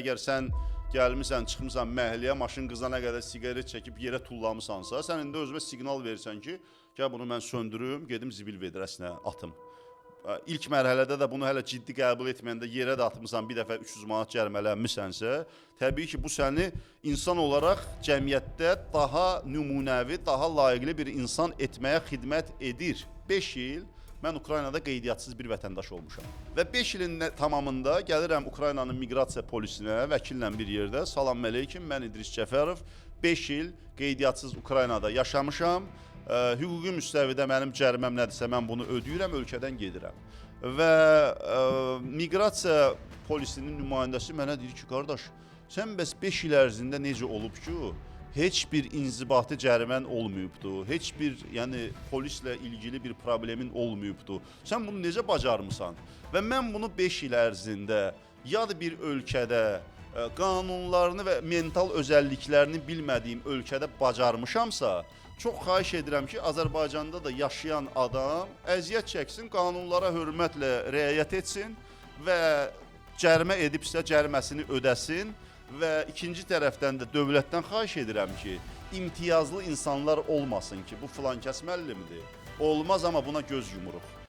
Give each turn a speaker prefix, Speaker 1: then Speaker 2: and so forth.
Speaker 1: Əgər sən gəlmisən, çıxmısan məhəlləyə, maşın qızana qədər siqaret çəkib yerə tullamısansa, sən indi özünə siqnal verirsən ki, gəl bunu mən söndürüm, gedim zibil vedrəsinə atım. İlk mərhələdə də bunu hələ ciddi qəbul etməyəndə yerə də atmısan, bir dəfə 300 manat cərimələnmisənsə, təbii ki, bu səni insan olaraq cəmiyyətdə daha nümunəvi, daha layiqli bir insan etməyə xidmət edir. 5 il mən Ukraynada qeydiyyatçız bir vətəndaş olmuşam. Və 5 ilin tamamında gəlirəm Ukraynanın miqrasiya polisinə, vəkillə bir yerdə, salam əleyküm, mən İdris Cəfərov, 5 il qeydiyyatçız Ukraynada yaşamışam. Hüquqi müstəvidə mənim cəriməm nədirsə, mən bunu ödəyirəm, ölkədən gedirəm. Və miqrasiya polisinin nümayəndəsi mənə deyir ki, qardaş, sən bəs 5 il ərzində necə olub ki, heç bir inzibati cərimən olmayıbdı, heç bir polislə ilgili bir problemin olmayıbdı. Sən bunu necə bacarmısan? Və mən bunu 5 il ərzində ya da bir ölkədə qanunlarını və mental özəlliklərini bilmədiyim ölkədə bacarmışamsa, çox xahiş edirəm ki, Azərbaycanda da yaşayan adam əziyyət çəksin, qanunlara hörmətlə riayət etsin və cərimə edibsə cəriməsini ödəsin. Və ikinci tərəfdən də dövlətdən xahiş edirəm ki, imtiyazlı insanlar olmasın ki, bu filankəs müəllimdir. Olmaz, amma buna göz yumuruq.